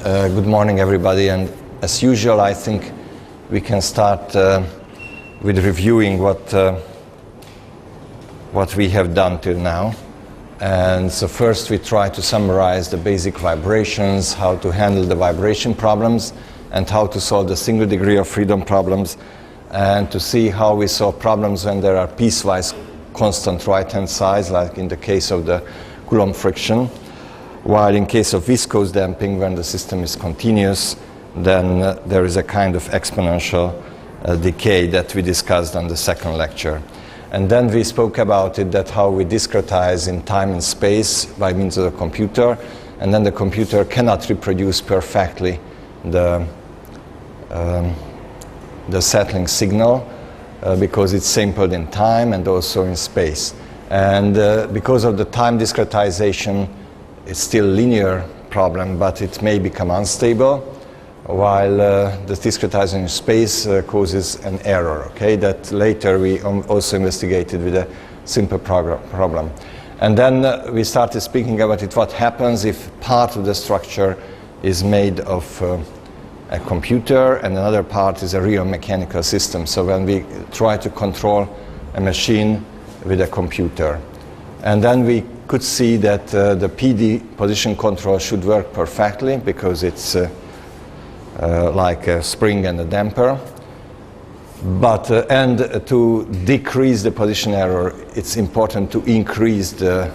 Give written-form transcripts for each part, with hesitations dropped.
Good morning, everybody, and as usual, I think we can start with reviewing what we have done till now. And so first we try to summarize the basic vibrations, how to handle the vibration problems, and how to solve the single degree of freedom problems, and to see how we solve problems when there are piecewise constant right-hand sides, like in the case of the Coulomb friction. While in case of viscose damping, when the system is continuous, then there is a kind of exponential decay that we discussed on the second lecture. And then we spoke about it, that how we discretize in time and space by means of the computer, and then the computer cannot reproduce perfectly the settling signal because it's sampled in time and also in space. And because of the time discretization, it's still a linear problem, but it may become unstable, while the discretizing in space causes an error, okay? That later we also investigated with a simple problem. And then we started speaking about it, what happens if part of the structure is made of a computer and another part is a real mechanical system. So when we try to control a machine with a computer. And then we could see that the PD position control should work perfectly because it's like a spring and a damper. But and to decrease the position error, it's important to increase the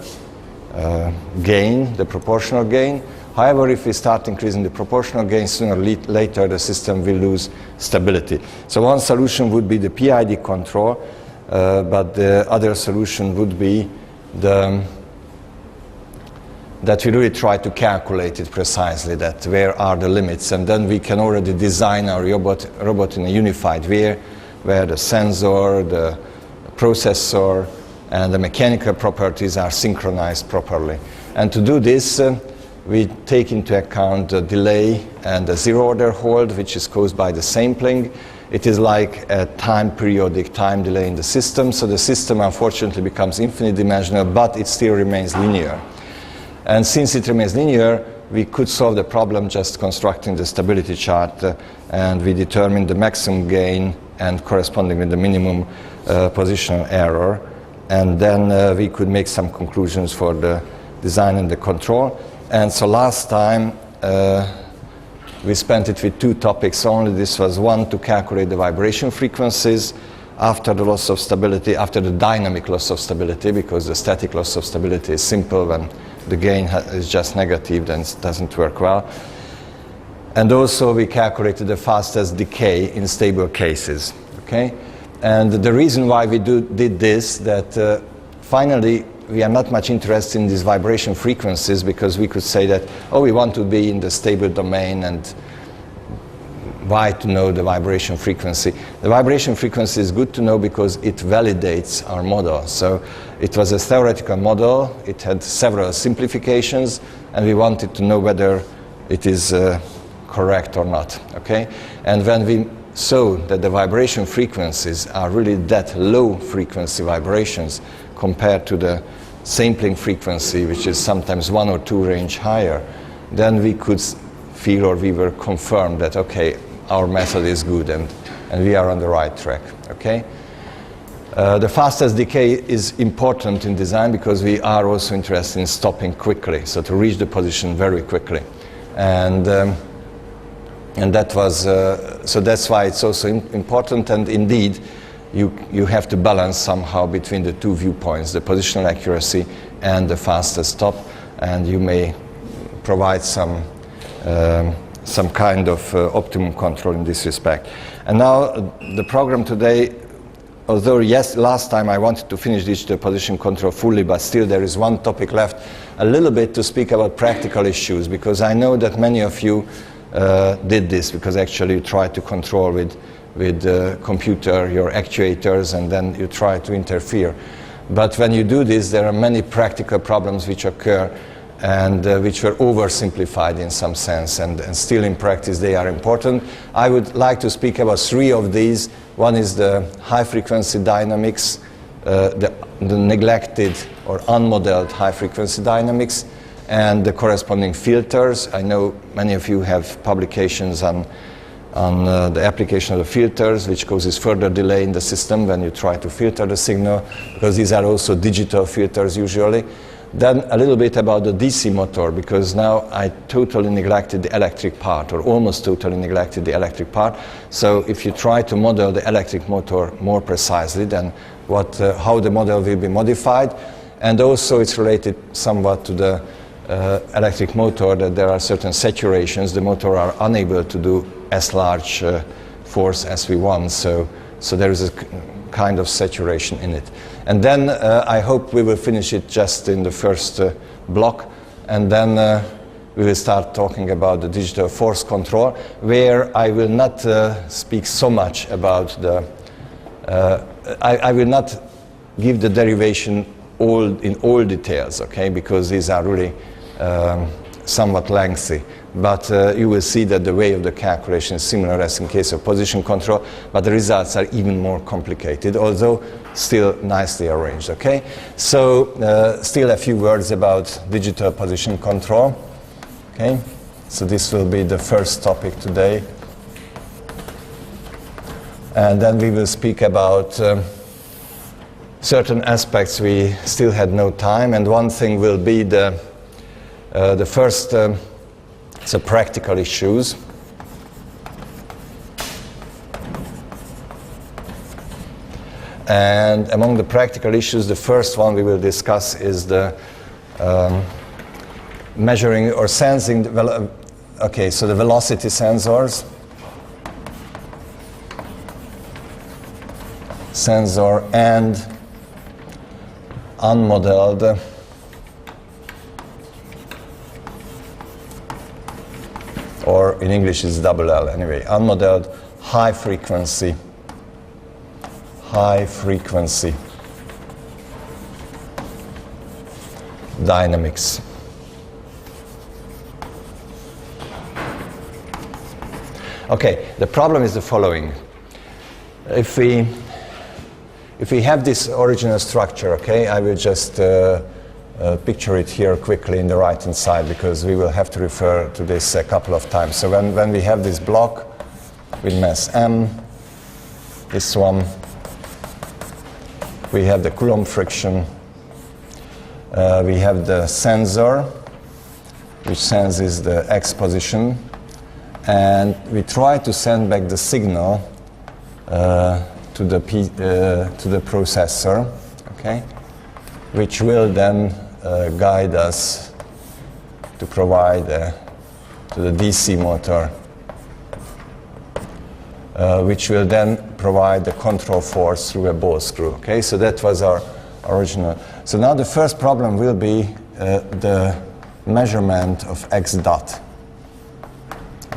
gain, the proportional gain. However, if we start increasing the proportional gain, sooner or later the system will lose stability. So one solution would be the PID control, but the other solution would be that we really try to calculate it precisely, that where are the limits, and then we can already design our robot in a unified way, where the sensor, the processor, and the mechanical properties are synchronized properly. And to do this, we take into account the delay and the zero-order hold, which is caused by the sampling. It is like a periodic time delay in the system, so the system unfortunately becomes infinite dimensional, but it still remains linear. And since it remains linear, we could solve the problem just constructing the stability chart, and we determine the maximum gain and corresponding with the minimum positional error. And then we could make some conclusions for the design and the control. And so last time, we spent it with two topics only. This was one, to calculate the vibration frequencies after the loss of stability, after the dynamic loss of stability, because the static loss of stability is simple. When the gain is just negative, then it doesn't work well. And also we calculated the fastest decay in stable cases, okay? And the reason why we did this, that finally we are not much interested in these vibration frequencies, because we could say that, oh, we want to be in the stable domain, and why to know the vibration frequency? The vibration frequency is good to know because it validates our model. So it was a theoretical model, it had several simplifications, and we wanted to know whether it is correct or not, okay? And when we saw that the vibration frequencies are really that low frequency vibrations compared to the sampling frequency, which is sometimes 1 or 2 range higher, then we could feel, or we were confirmed that, okay, our method is good and we are on the right track, okay? The fastest decay is important in design because we are also interested in stopping quickly, so to reach the position very quickly. And that was, so that's why it's also important, and indeed, you have to balance somehow between the two viewpoints, the positional accuracy and the fastest stop, and you may provide some kind of optimum control in this respect. And now the program today, although yes, last time I wanted to finish digital position control fully, but still there is one topic left, a little bit to speak about practical issues, because I know that many of you did this, because actually you try to control with the computer your actuators, and then you try to interfere. But when you do this, there are many practical problems which occur, and which were oversimplified in some sense, and still in practice they are important. I would like to speak about 3 of these. One is the high frequency dynamics, the neglected or unmodeled high frequency dynamics. and the corresponding filters. I know many of you have publications on the application of the filters, which causes further delay in the system when you try to filter the signal, because these are also digital filters usually. Then a little bit about the DC motor, because now I totally neglected the electric part, or almost totally neglected the electric part. So if you try to model the electric motor more precisely, then how the model will be modified. And also it's related somewhat to the electric motor, that there are certain saturations. The motor are unable to do as large force as we want, so there is a kind of saturation in it. And then I hope we will finish it just in the first block, and then we will start talking about the digital force control, where I will not speak so much about the, I will not give the derivation in all details, okay, because these are really somewhat lengthy. But you will see that the way of the calculation is similar as in case of position control, but the results are even more complicated, although still nicely arranged, okay? So still a few words about digital position control, okay? So this will be the first topic today. And then we will speak about certain aspects we still had no time, and one thing will be the first so practical issues. And among the practical issues, the first one we will discuss is the measuring or sensing, okay, so the velocity sensors. Sensor and unmodeled or in English it's double L anyway, unmodeled high frequency dynamics. Okay, the problem is the following. If we have this original structure, okay, I will just picture it here quickly in the right-hand side, because we will have to refer to this a couple of times. So when we have this block with mass m, this one, we have the Coulomb friction, we have the sensor, which senses the x position, and we try to send back the signal to the processor, okay, which will then guide us to provide to the DC motor, which will then provide the control force through a ball screw. Okay, so that was our original. So now the first problem will be the measurement of x dot.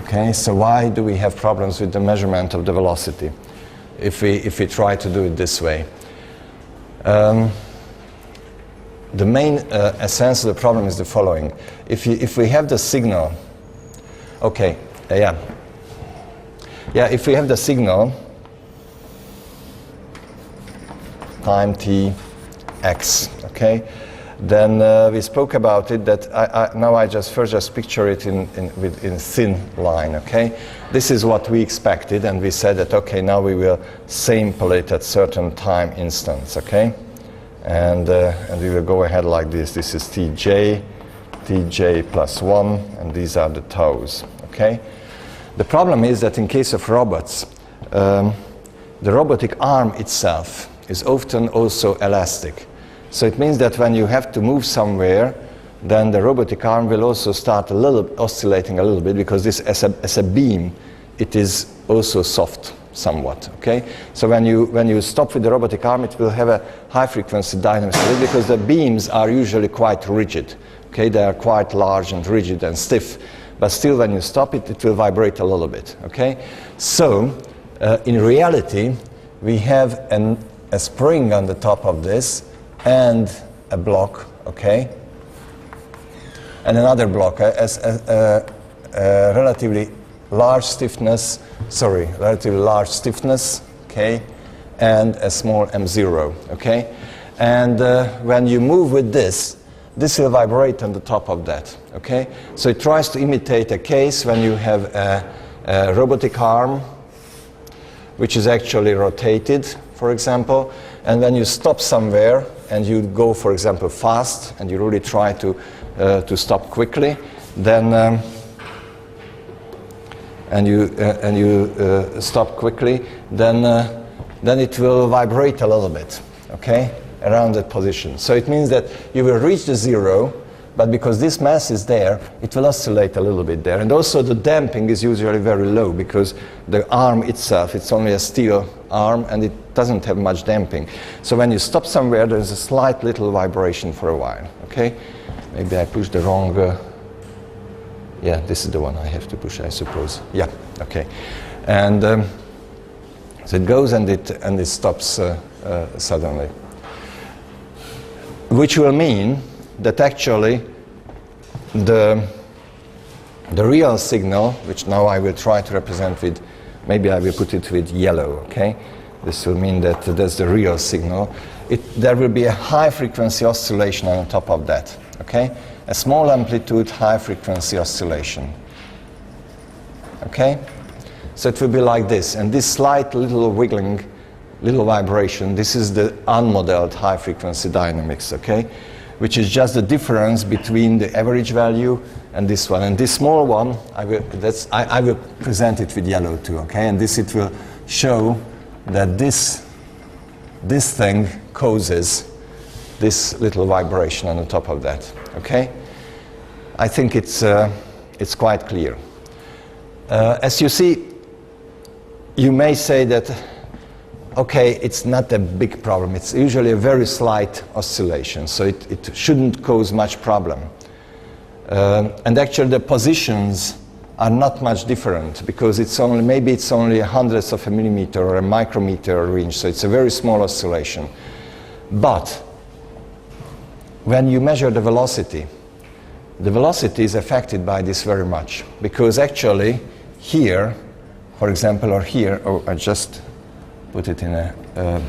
Okay, so why do we have problems with the measurement of the velocity if we try to do it this way? The main essence of the problem is the following. If we have the signal, okay, if we have the signal time t x, okay, then we spoke about it that now I just picture it in thin line, okay. This is what we expected, and we said that okay, now we will sample it at certain time instance, okay. And we will go ahead like this. This is tj plus 1, and these are the tau's, okay? The problem is that in case of robots, the robotic arm itself is often also elastic. So it means that when you have to move somewhere, then the robotic arm will also start oscillating a little bit, because this as a beam, it is also soft somewhat, okay? So when you stop with the robotic arm, it will have a high frequency dynamics, because the beams are usually quite rigid, okay? They are quite large and rigid and stiff, but still when you stop it, it will vibrate a little bit, okay? So in reality, we have a spring on the top of this and a block, okay? And another block, relatively large stiffness, okay, and a small m0, okay? And when you move with this, this will vibrate on the top of that, okay? So it tries to imitate a case when you have a robotic arm which is actually rotated, for example, and when you stop somewhere and you go, for example, fast, and you really try to stop quickly, then stop quickly, then it will vibrate a little bit, okay, around that position. So it means that you will reach the zero, but because this mass is there, it will oscillate a little bit there. And also the damping is usually very low because the arm itself, it's only a steel arm and it doesn't have much damping. So when you stop somewhere, there's a slight little vibration for a while, okay? Maybe I pushed the wrong, yeah, this is the one I have to push, I suppose. Yeah, okay. And so it goes and it stops suddenly. Which will mean that actually the real signal, which now I will try to represent with, maybe I will put it with yellow, okay? This will mean that that's the real signal. There will be a high frequency oscillation on top of that, okay? A small amplitude, high frequency oscillation, okay? So it will be like this, and this slight little wiggling, little vibration, this is the unmodeled high frequency dynamics, okay? Which is just the difference between the average value and this one. And this small one, I will present it with yellow too, okay? And this, it will show that this thing causes this little vibration on the top of that, okay? I think it's quite clear. As you see, you may say that, okay, it's not a big problem. It's usually a very slight oscillation, so it shouldn't cause much problem. And actually the positions are not much different because maybe it's only hundredths of a millimeter or a micrometer range, so it's a very small oscillation. But when you measure the velocity is affected by this very much because actually here, for example, or here, I just put it in a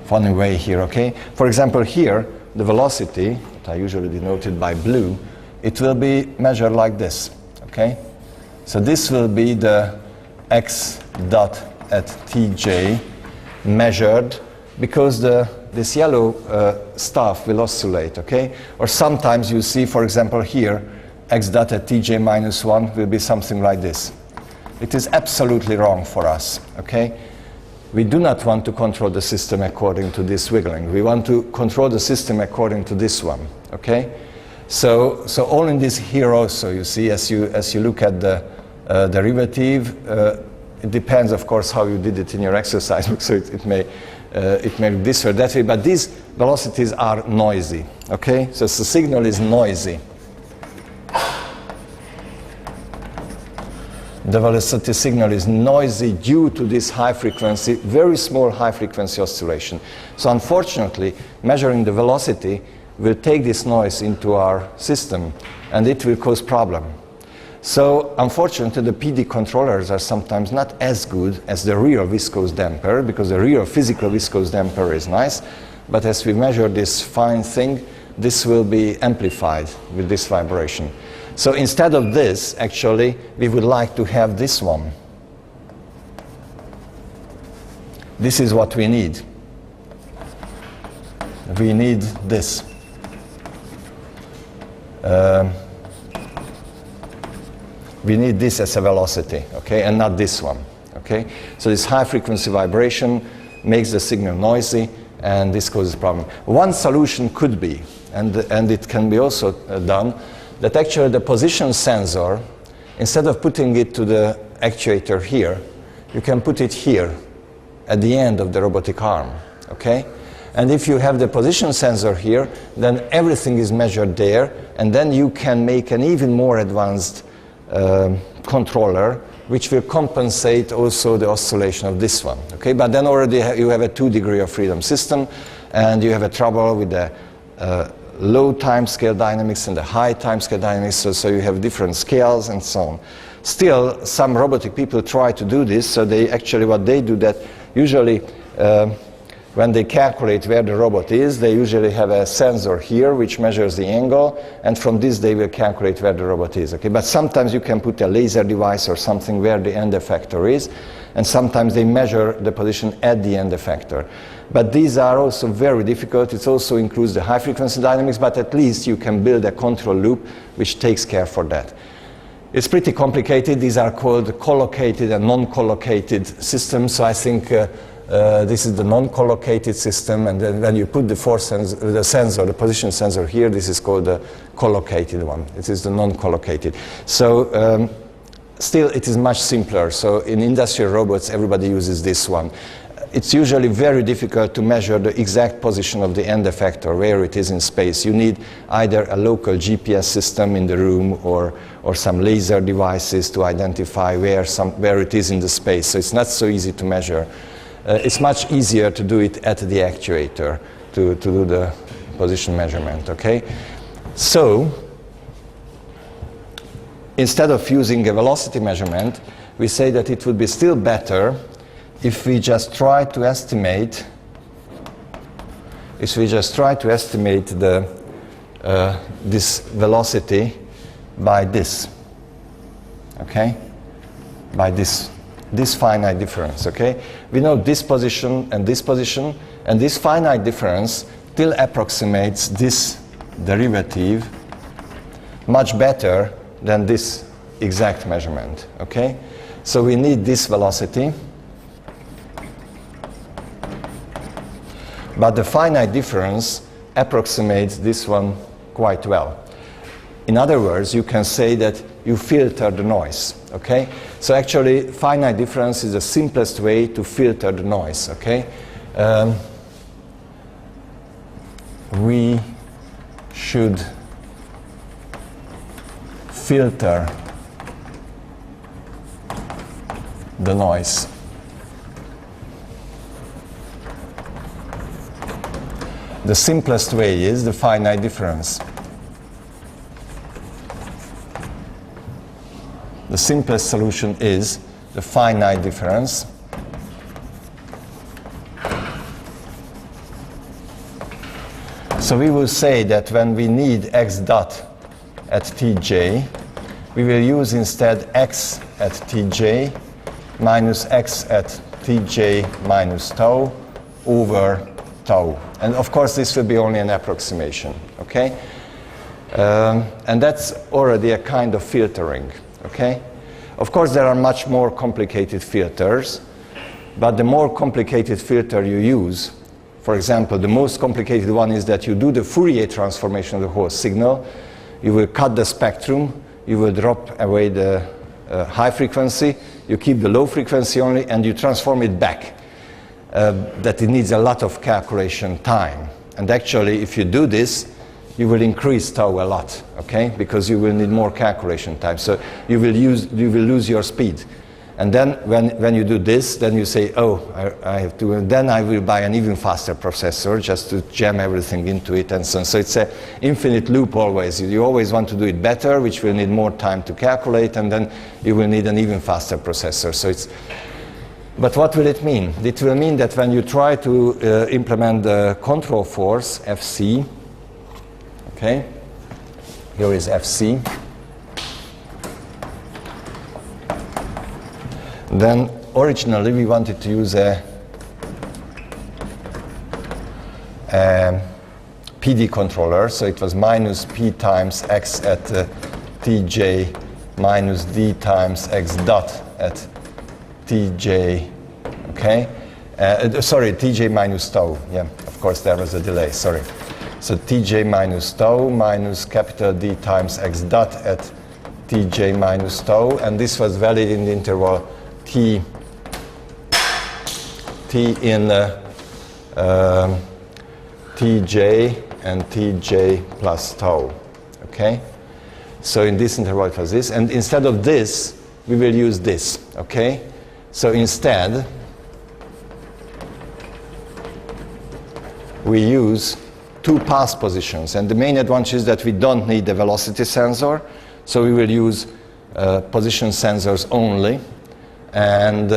funny way here, okay? For example, here, the velocity, that I usually denoted by blue, it will be measured like this, okay? So this will be the x dot at tj measured because this yellow stuff will oscillate, okay? Or sometimes you see, for example, here, x dot at tj minus 1 will be something like this. It is absolutely wrong for us, okay? We do not want to control the system according to this wiggling. We want to control the system according to this one, okay? So all in this here also, you see, as you look at the derivative, it depends, of course, how you did it in your exercise book, so it may look this or that way, but these velocities are noisy, okay? So the signal is noisy. The velocity signal is noisy due to this high frequency, very small high frequency oscillation. So unfortunately, measuring the velocity will take this noise into our system and it will cause problem. So unfortunately, the PD controllers are sometimes not as good as the real viscose damper because the real physical viscose damper is nice, but as we measure this fine thing, this will be amplified with this vibration. So instead of this, actually, we would like to have this one. This is what we need. We need this. We need this as a velocity, okay, and not this one, okay? So this high frequency vibration makes the signal noisy, and this causes problem. One solution could be, and it can be also done, that actually the position sensor, instead of putting it to the actuator here, you can put it here at the end of the robotic arm, okay? And if you have the position sensor here, then everything is measured there, and then you can make an even more advanced controller, which will compensate also the oscillation of this one, okay? But then already you have a 2 degree of freedom system, and you have a trouble with the low timescale dynamics and the high timescale dynamics, so you have different scales and so on. Still, some robotic people try to do this, so they actually, what they do that usually when they calculate where the robot is, they usually have a sensor here which measures the angle, and from this they will calculate where the robot is. Okay? But sometimes you can put a laser device or something where the end effector is, and sometimes they measure the position at the end effector. But these are also very difficult. It also includes the high frequency dynamics, but at least you can build a control loop which takes care for that. It's pretty complicated. These are called collocated and non-collocated systems. So I think this is the non-collocated system, and then when you put the sensor, the position sensor here, this is called the collocated one. It is the non-collocated. So still, it is much simpler. So in industrial robots, everybody uses this one. It's usually very difficult to measure the exact position of the end effector, where it is in space. You need either a local GPS system in the room or some laser devices to identify where it is in the space. So it's not so easy to measure. It's much easier to do it at the actuator, to do the position measurement, okay? So, instead of using a velocity measurement, we say that it would be still better if we just try to estimate this velocity by this, okay? By this finite difference, okay? We know this position, and this finite difference still approximates this derivative much better than this exact measurement, okay? So we need this velocity, but the finite difference approximates this one quite well. In other words, you can say that you filter the noise, okay? So actually, finite difference is the simplest way to filter the noise, okay? We should filter the noise. The simplest way is the finite difference. The simplest solution is the finite difference. So we will say that when we need x dot at tj, we will use instead x at tj minus x at tj minus tau over tau. And of course, this will be only an approximation, okay? And that's already a kind of filtering, okay? Of course, there are much more complicated filters, but the more complicated filter you use, for example, the most complicated one is that you do the Fourier transformation of the whole signal. You will cut the spectrum, you will drop away the high frequency, you keep the low frequency only, and you transform it back. That it needs a lot of calculation time. And actually, if you do this, you will increase tau a lot, okay? Because you will need more calculation time. So you will lose your speed. And then when you do this, then you say, oh, I have to, and then I will buy an even faster processor just to jam everything into it and so on. So it's an infinite loop always. You always want to do it better, which will need more time to calculate, and then you will need an even faster processor. So it's, but what will it mean? It will mean that when you try to implement the control force, Fc, okay, here is Fc, then originally we wanted to use a PD controller, so it was minus P times x at Tj minus D times x dot at Tj, okay? Sorry, Tj minus tau, yeah, of course there was a delay, sorry. So Tj minus tau minus capital D times x dot at Tj minus tau, and this was valid in the interval T in Tj and Tj plus tau, okay? So in this interval it was this, and instead of this, we will use this, okay? So instead, we use two path positions, and the main advantage is that we don't need a velocity sensor, so we will use position sensors only. And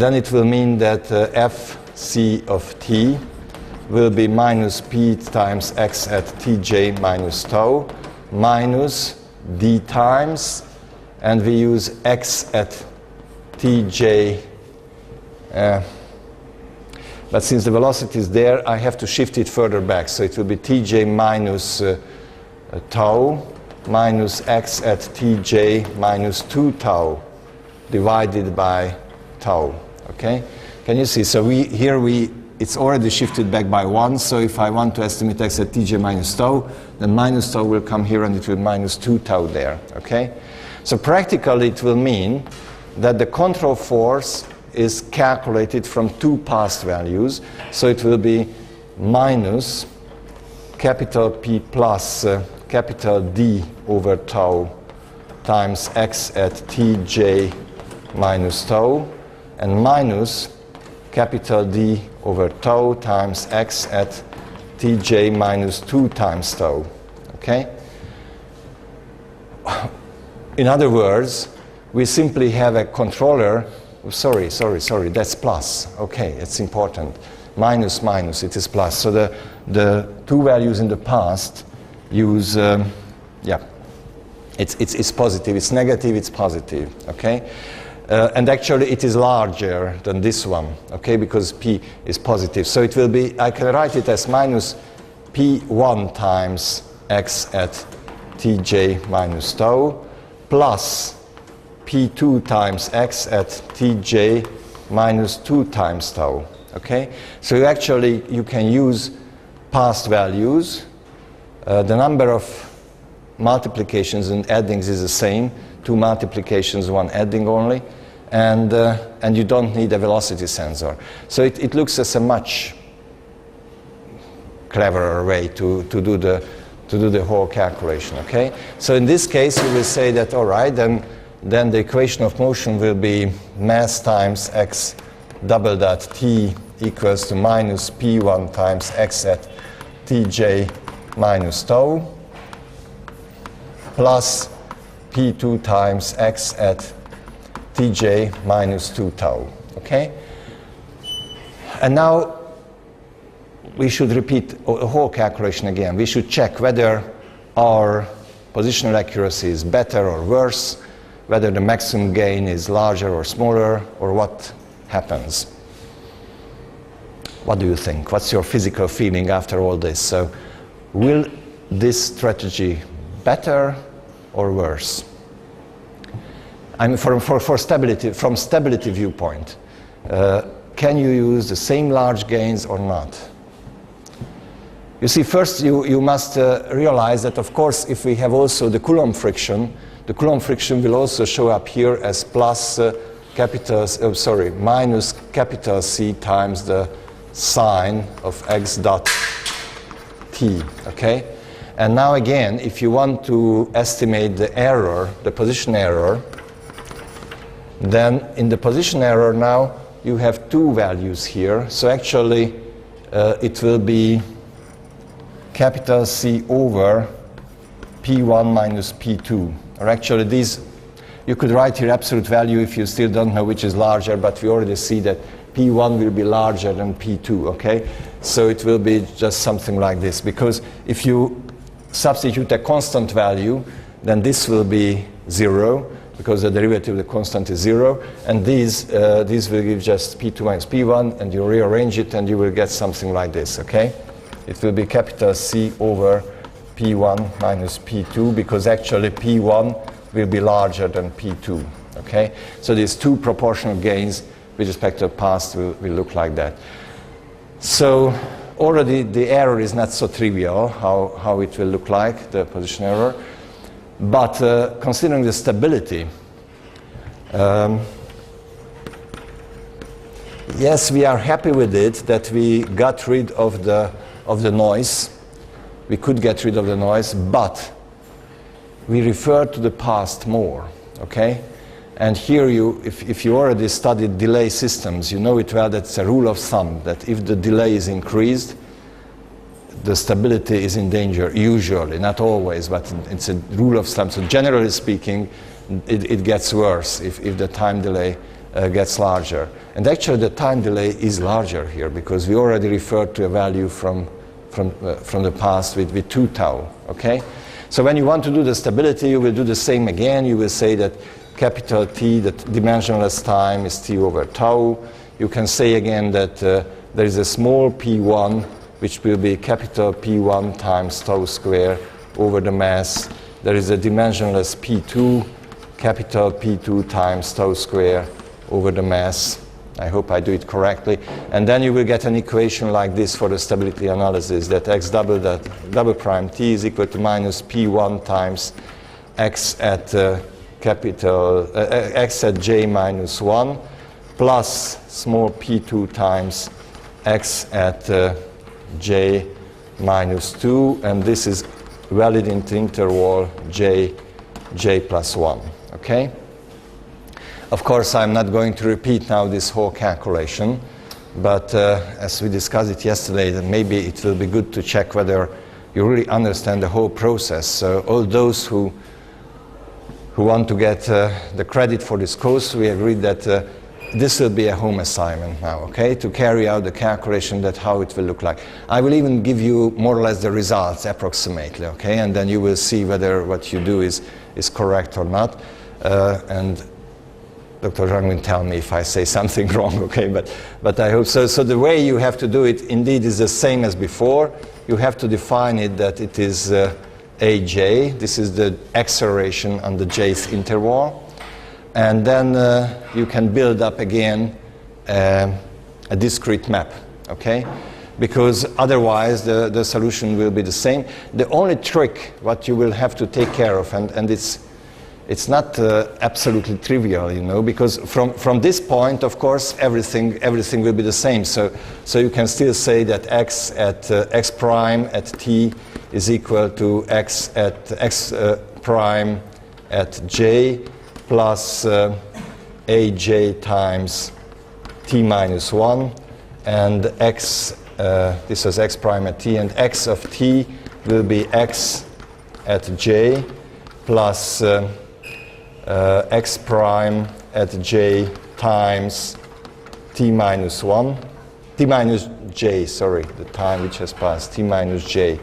then it will mean that f c of t will be minus p times x at tj minus tau minus d times, and we use x at tj, but since the velocity is there, I have to shift it further back. So it will be tj minus tau minus x at tj minus 2 tau divided by tau. Okay? Can you see? So it's already shifted back by 1. So if I want to estimate x at tj minus tau, then minus tau will come here and it will be minus 2 tau there. Okay? So practically it will mean that the control force is calculated from two past values. So it will be minus capital P plus capital D over tau times x at tj minus tau, and minus capital D over tau times x at tj minus 2 times tau. Okay? In other words, we simply have a controller. Sorry, that's plus. Okay, it's important. Minus, minus, it is plus. So the two values in the past use, it's positive. It's negative, it's positive. Okay? And actually it is larger than this one, okay, because P is positive. So it will be, I can write it as minus P1 times x at tj minus tau plus P2 times x at tj minus 2 times tau, okay? So you can use past values. The number of multiplications and addings is the same, 2 multiplications, 1 adding only. And you don't need a velocity sensor. So it looks as a much cleverer way to do the whole calculation. Okay. So in this case, we will say that all right, then the equation of motion will be mass times x double dot t equals to minus p1 times x at tj minus tau plus p2 times x at tj minus 2 tau, okay? And now we should repeat the whole calculation again. We should check whether our positional accuracy is better or worse, whether the maximum gain is larger or smaller, or what happens. What do you think? What's your physical feeling after all this? So will this strategy better or worse? I mean, for stability, from stability viewpoint, can you use the same large gains or not? You see, first you must realize that, of course, if we have also the Coulomb friction will also show up here as plus minus capital C times the sine of x dot t, okay? And now again, if you want to estimate the error, the position error, then in the position error now you have two values here. So actually it will be capital C over P1 minus P2. Or actually these, you could write here absolute value if you still don't know which is larger, but we already see that P1 will be larger than P2, okay? So it will be just something like this, because if you substitute a constant value, then this will be 0, because the derivative of the constant is 0, and these will give just P2 minus P1, and you rearrange it and you will get something like this, okay? It will be capital C over P1 minus P2, because actually P1 will be larger than P2, okay? So these two proportional gains with respect to the past will look like that. So already the error is not so trivial, how it will look like, the position error. But considering the stability, yes, we are happy with it that we got rid of the noise. We could get rid of the noise, but we refer to the past more, okay? And here if you already studied delay systems, you know it well that it's a rule of thumb that if the delay is increased, the stability is in danger, usually, not always, but it's a rule of thumb. So generally speaking, it gets worse if the time delay gets larger. And actually the time delay is larger here because we already referred to a value from the past with 2 tau, okay? So when you want to do the stability, you will do the same again. You will say that capital T, that dimensionless time is T over tau. You can say again that there is a small p1, which will be capital P1 times tau square over the mass. There is a dimensionless p2, capital P2 times tau square over the mass. I hope I do it correctly. And then you will get an equation like this for the stability analysis, that x double prime t is equal to minus p1 times x at x at j minus 1 plus small p2 times x at j minus 2, and this is valid in the interval j plus 1, okay? Of course, I'm not going to repeat now this whole calculation, but as we discussed it yesterday, that maybe it will be good to check whether you really understand the whole process. So all those who want to get the credit for this course, we agreed that this will be a home assignment now, okay, to carry out the calculation that how it will look like. I will even give you more or less the results approximately, okay, and then you will see whether what you do is correct or not. And Dr. Zhang will tell me if I say something wrong, okay, but I hope so. So the way you have to do it indeed is the same as before. You have to define it that it is AJ. This is the acceleration on the jth interval. And then you can build up again a discrete map, okay? Because otherwise the solution will be the same. The only trick what you will have to take care of, and it's not absolutely trivial, you know, because from this point, of course, everything will be the same. So you can still say that x at x prime at t is equal to x at x prime at j plus aj times t minus 1, and x, this is x prime at t, and x of t will be x at j plus x prime at j times t minus 1, t minus j, sorry, the time which has passed, t minus j,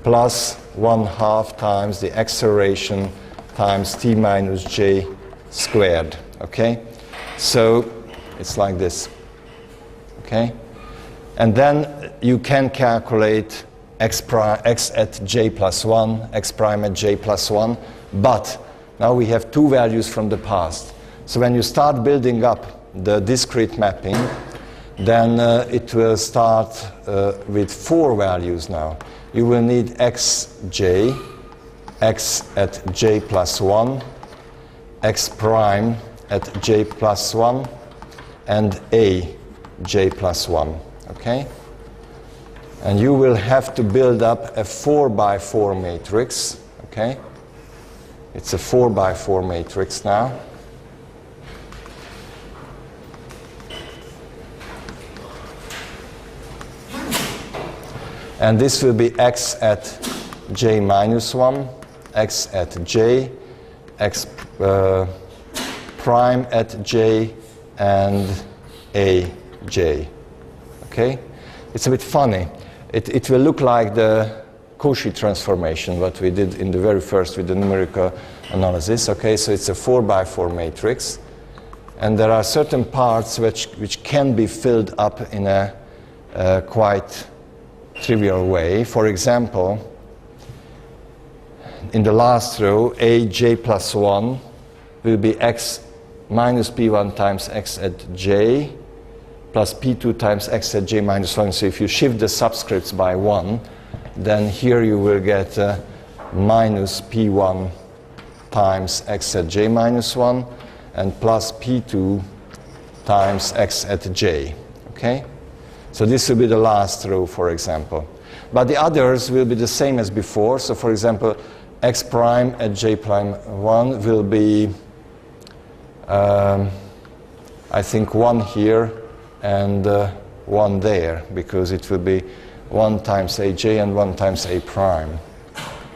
plus 1/2 times the acceleration times t minus j squared, okay? So it's like this, okay? And then you can calculate x at j plus 1, x prime at j plus 1, but now we have 2 values from the past. So when you start building up the discrete mapping, then it will start with 4 values now. You will need xj, x at j plus 1, x prime at j plus 1, and a j plus 1, okay? And you will have to build up a 4x4 matrix, okay? It's a 4x4 matrix now. And this will be x at j minus 1, x at j, x prime at j, and a j. Okay? It's a bit funny. It will look like the Cauchy transformation, what we did in the very first with the numerical analysis. Okay, so it's a 4x4 matrix, and there are certain parts which can be filled up in a quite trivial way. For example, in the last row, aj plus 1 will be x minus p1 times x at j plus p2 times x at j minus 1. So if you shift the subscripts by 1, then here you will get minus p1 times x at j minus 1 and plus p2 times x at j. Okay? So this will be the last row, for example. But the others will be the same as before. So for example, x prime at j prime 1 will be, I think, 1 here and 1 there, because it will be 1 times aj and 1 times a prime.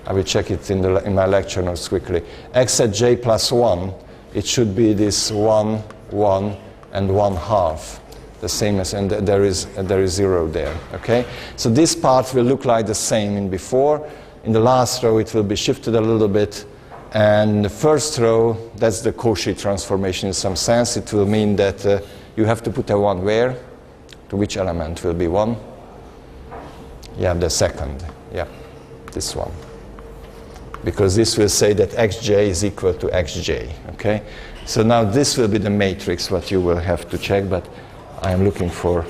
I will check it in my lecture notes quickly. X at j plus 1, it should be this 1, 1, and 1/2. The same as, and there is 0 there, okay? So this part will look like the same in before. In the last row it will be shifted a little bit, and the first row, that's the Cauchy transformation in some sense. It will mean that you have to put a 1 where? To which element will be 1? Yeah, the second, yeah, this one. Because this will say that xj is equal to xj, okay? So now this will be the matrix what you will have to check, but I am looking for,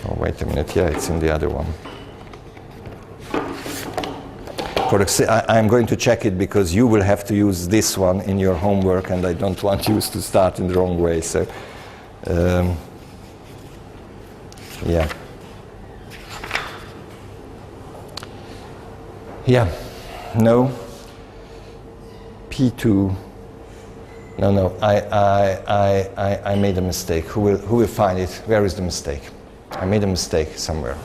oh wait a minute, yeah, it's in the other one. I am going to check it because you will have to use this one in your homework, and I don't want you to start in the wrong way, so yeah. Yeah, no, P2, no, I made a mistake. Who will find it? Where is the mistake? I made a mistake somewhere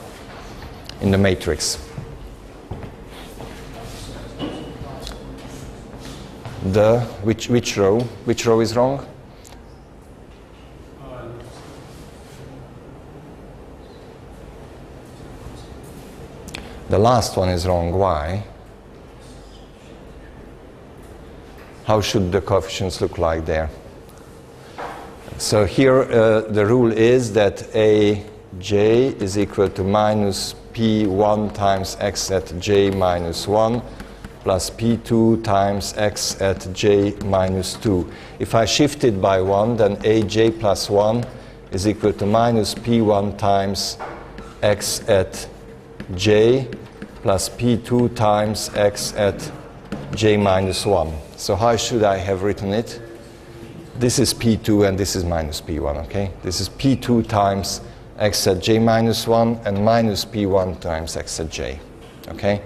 in the matrix. Which row? Which row is wrong? The last one is wrong. Why? How should the coefficients look like there? So here the rule is that Aj is equal to minus P1 times x at j minus 1 plus P2 times x at j minus 2. If I shift it by 1, then Aj plus 1 is equal to minus P1 times x at j plus P2 times x at j minus 1. So how should I have written it? This is P2 and this is minus P1, okay? This is P2 times x at j minus 1 and minus P1 times x at j, okay?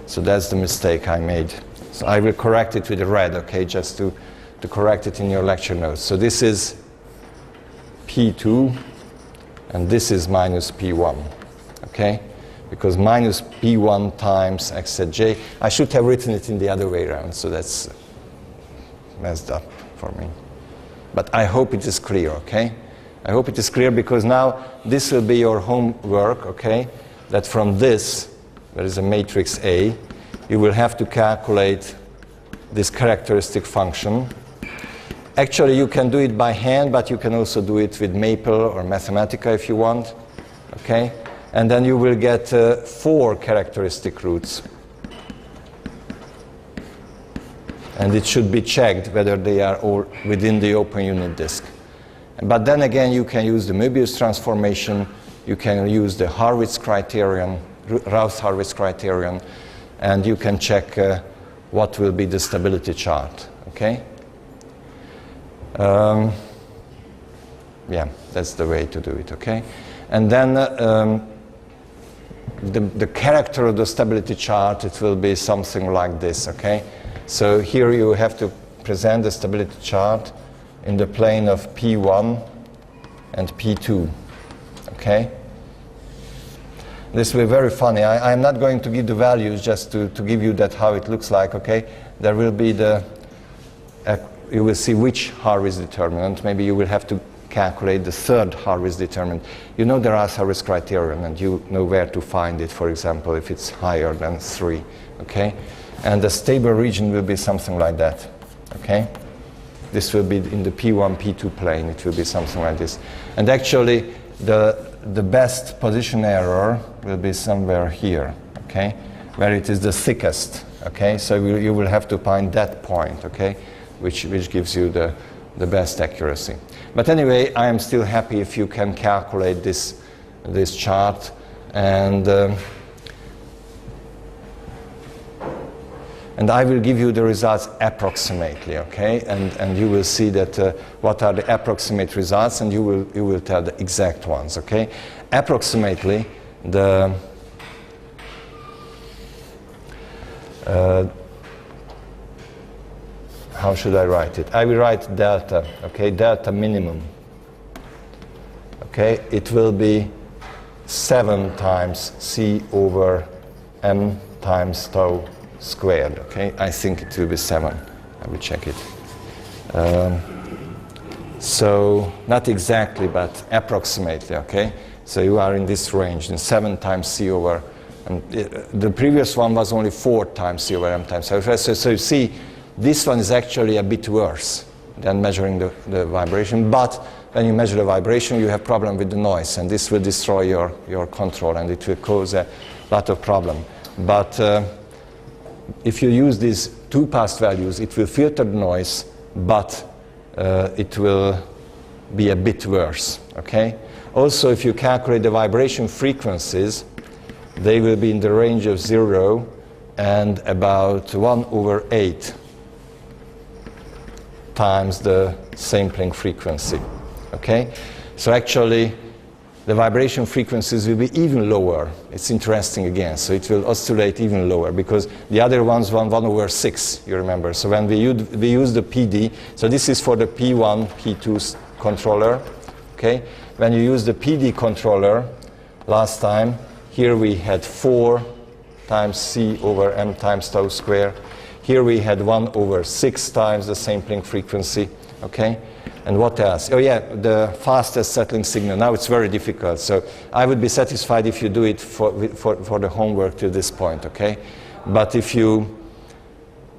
So that's the mistake I made. So I will correct it with the red, okay, just to correct it in your lecture notes. So this is P2 and this is minus P1, okay? Because minus P1 times x at j, I should have written it in the other way around, so that's messed up for me. But I hope it is clear, okay? I hope it is clear because now this will be your homework, okay? That from this, there is a matrix A, you will have to calculate this characteristic function. Actually, you can do it by hand, but you can also do it with Maple or Mathematica if you want, okay? And then you will get 4 characteristic roots. And it should be checked whether they are all within the open unit disk. But then again, you can use the Möbius transformation, you can use the Hurwitz criterion, Routh-Hurwitz criterion, and you can check what will be the stability chart, okay? Yeah, that's the way to do it, okay? And then the character of the stability chart, it will be something like this, okay? So here you have to present the stability chart in the plane of P1 and P2, okay? This will be very funny. I'm not going to give the values just to give you that how it looks like, okay? There will be you will see which Hurwitz determinant. Maybe you will have to calculate the third Hurwitz determinant. You know the Routh-Hurwitz criterion, and you know where to find it, for example, if it's higher than 3, okay? And the stable region will be something like that, okay? This will be in the P1, P2 plane. It will be something like this. And actually, the best position error will be somewhere here, okay? Where it is the thickest, okay? So you will have to find that point, okay? Which gives you the best accuracy. But anyway, I am still happy if you can calculate this chart, and I will give you the results approximately, okay? And you will see that what are the approximate results, and you will tell the exact ones, okay? Approximately, how should I write it? I will write delta, okay? Delta minimum, okay? It will be 7 times C over M times tau squared, okay? I think it will be 7. I will check it. So not exactly, but approximately, okay? So you are in this range, in 7 times c over, and the previous one was only 4 times c over m times alpha. So you see, this one is actually a bit worse than measuring the vibration, but when you measure the vibration, you have problem with the noise, and this will destroy your control, and it will cause a lot of problem. But if you use these 2 past values, it will filter the noise, but it will be a bit worse, okay? Also, if you calculate the vibration frequencies, they will be in the range of 0 and about 1/8 times the sampling frequency, okay? So actually, the vibration frequencies will be even lower. It's interesting again. So it will oscillate even lower because the other ones 1/6, you remember. So when we use the PD, so this is for the P1, P2 controller, okay? When you use the PD controller last time, here we had 4 times c over m times tau square. Here we had 1/6 times the sampling frequency, okay? And what else? Oh yeah, the fastest settling signal. Now it's very difficult, so I would be satisfied if you do it for the homework to this point, okay? But if you,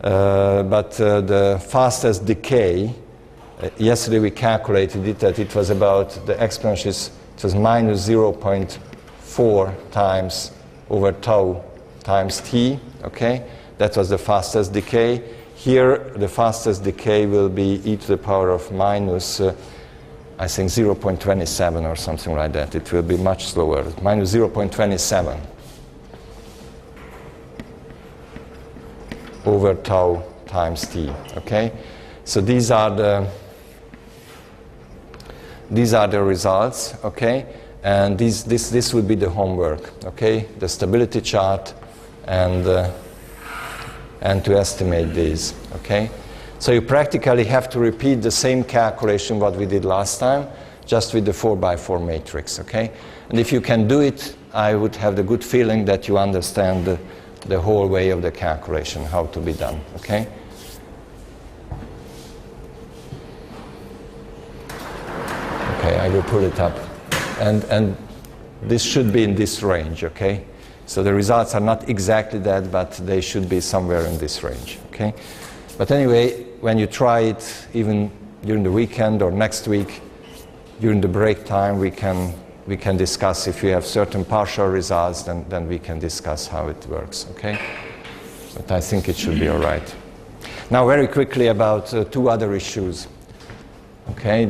the fastest decay, yesterday we calculated it that it was about, the exponential, it was minus 0.4 times over tau times t, okay? That was the fastest decay. Here, the fastest decay will be e to the power of minus, I think, 0.27 or something like that. It will be much slower, minus 0.27 over tau times t, okay? So these are the results, okay? And this would be the homework, okay? The stability chart and to estimate these, okay? So you practically have to repeat the same calculation what we did last time, just with the 4x4 matrix, okay? And if you can do it, I would have the good feeling that you understand the whole way of the calculation, how to be done, okay? Okay, I will put it up. And this should be in this range, okay? So the results are not exactly that, but they should be somewhere in this range, okay? But anyway, when you try it, even during the weekend or next week, during the break time, we can discuss. If you have certain partial results, then we can discuss how it works, okay? But I think it should be all right. Now, very quickly about 2 other issues, okay?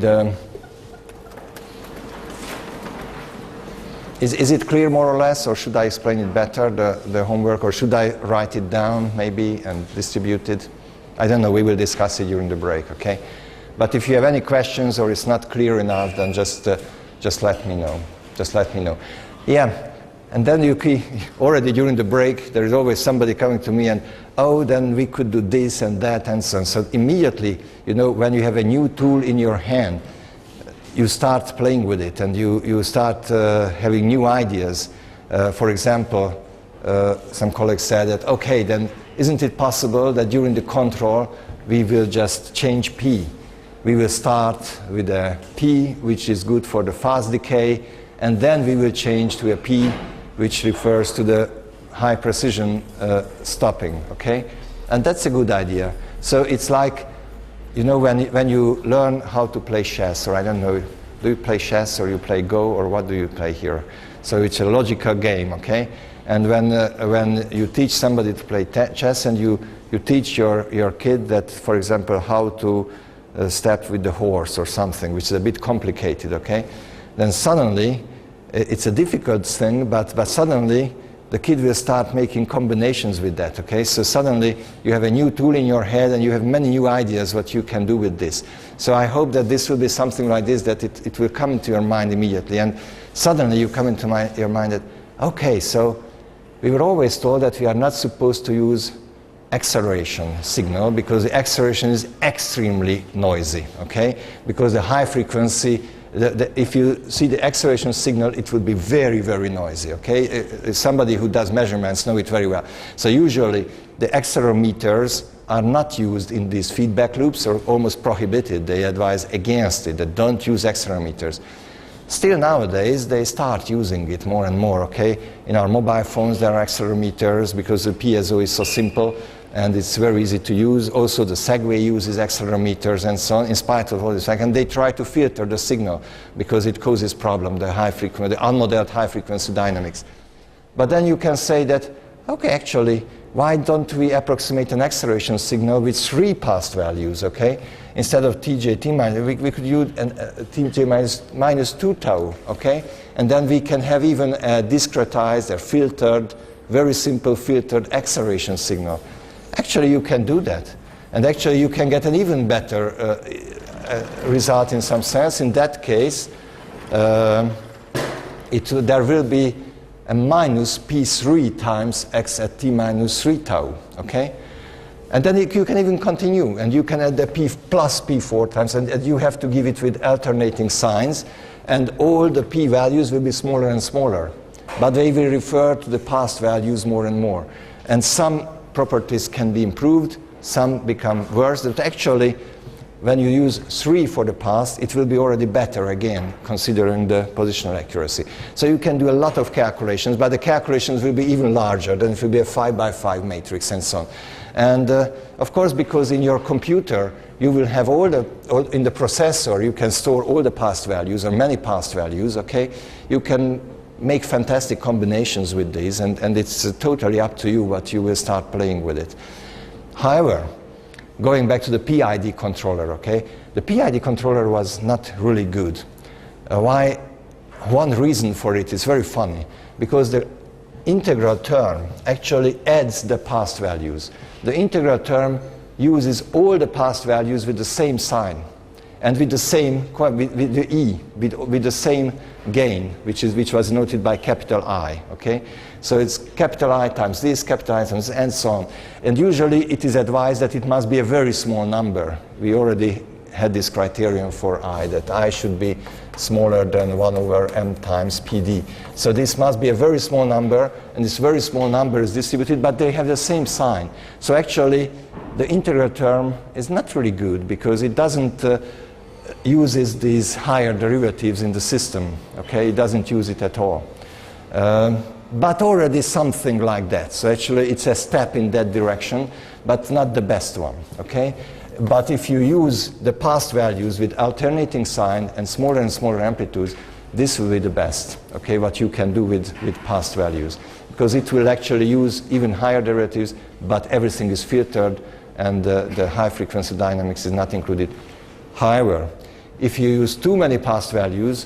Is it clear more or less, or should I explain it better, the homework, or should I write it down maybe and distribute it? I don't know, we will discuss it during the break, okay? But if you have any questions or it's not clear enough, then just let me know. Just let me know. Yeah, and then already during the break, there is always somebody coming to me and, oh, then we could do this and that and so on. So immediately, you know, when you have a new tool in your hand, you start playing with it and you start having new ideas. For example, some colleagues said that, okay, then isn't it possible that during the control we will just change P? We will start with a P which is good for the fast decay, and then we will change to a P which refers to the high precision stopping, okay? And that's a good idea. So it's like, you know, when you learn how to play chess, or I don't know, do you play chess or you play Go, or what do you play here? So it's a logical game, okay? And when you teach somebody to play chess and you teach your kid that, for example, how to step with the horse or something, which is a bit complicated, okay? Then suddenly, it's a difficult thing, but suddenly the kid will start making combinations with that, okay? So suddenly you have a new tool in your head and you have many new ideas what you can do with this. So I hope that this will be something like this, that it will come into your mind immediately. And suddenly you come into your mind that, okay, so we were always told that we are not supposed to use acceleration signal because the acceleration is extremely noisy, okay? Because the high frequency if you see the acceleration signal, it will be very, very noisy, okay? Somebody who does measurements know it very well. So usually the accelerometers are not used in these feedback loops, or almost prohibited. They advise against it, that don't use accelerometers. Still nowadays, they start using it more and more, okay? In our mobile phones, there are accelerometers because the piezo is so simple and it's very easy to use. Also, the Segway uses accelerometers and so on, in spite of all this. And they try to filter the signal because it causes problem, the high frequency, the unmodeled high frequency dynamics. But then you can say that, okay, actually, why don't we approximate an acceleration signal with 3 past values, okay? Instead of tj t minus, we could use tj minus 2 tau, okay? And then we can have even a discretized or filtered, very simple filtered acceleration signal. Actually, you can do that. And actually, you can get an even better result in some sense. In that case, there will be a minus p3 times x at t minus 3 tau, okay? And then you can even continue, and you can add the p plus p4 times, and you have to give it with alternating signs, and all the p values will be smaller and smaller, but they will refer to the past values more and more. And some properties can be improved, some become worse, but actually, when you use 3 for the past, it will be already better again, considering the positional accuracy. So you can do a lot of calculations, but the calculations will be even larger, then it will be a 5x5 matrix and so on. And of course, because in your computer, you will have in the processor, you can store all the past values, or many past values, okay? You can make fantastic combinations with these, and it's totally up to you what you will start playing with it. However, going back to the PID controller, okay? The PID controller was not really good. Why? One reason for it is very funny, because the integral term actually adds the past values. The integral term uses all the past values with the same sign, and with the same, with the E, with the same gain, which was noted by capital I, okay? So it's capital I times this, capital I times, and so on. And usually it is advised that it must be a very small number. We already had this criterion for I, that I should be smaller than 1 over m times PD. So this must be a very small number, and this very small number is distributed, but they have the same sign. So actually, the integral term is not really good, because it doesn't uses these higher derivatives in the system, okay? It doesn't use it at all. But already something like that. So actually it's a step in that direction, but not the best one, okay? But if you use the past values with alternating sign and smaller amplitudes, this will be the best, okay, what you can do with past values. Because it will actually use even higher derivatives, but everything is filtered, and the high frequency dynamics is not included. However, if you use too many past values,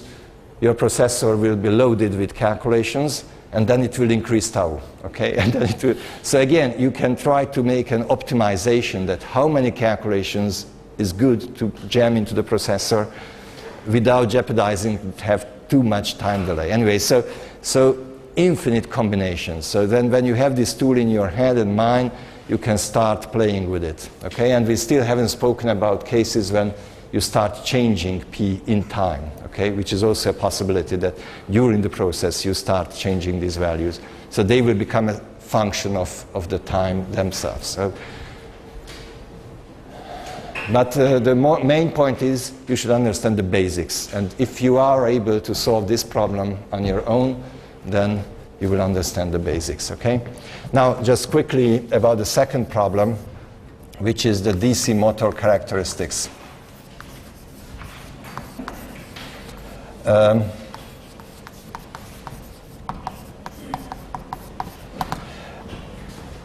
your processor will be loaded with calculations, and then it will increase tau, okay? And then it will, so again, you can try to make an optimization that how many calculations is good to jam into the processor without jeopardizing have too much time delay. Anyway, so infinite combinations. So then when you have this tool in your head and mind, you can start playing with it, okay? And we still haven't spoken about cases when you start changing P in time, okay? Which is also a possibility that during the process you start changing these values. So they will become a function of the time themselves. So, but the main point is you should understand the basics. And if you are able to solve this problem on your own, then you will understand the basics, okay? Now, just quickly about the second problem, which is the DC motor characteristics.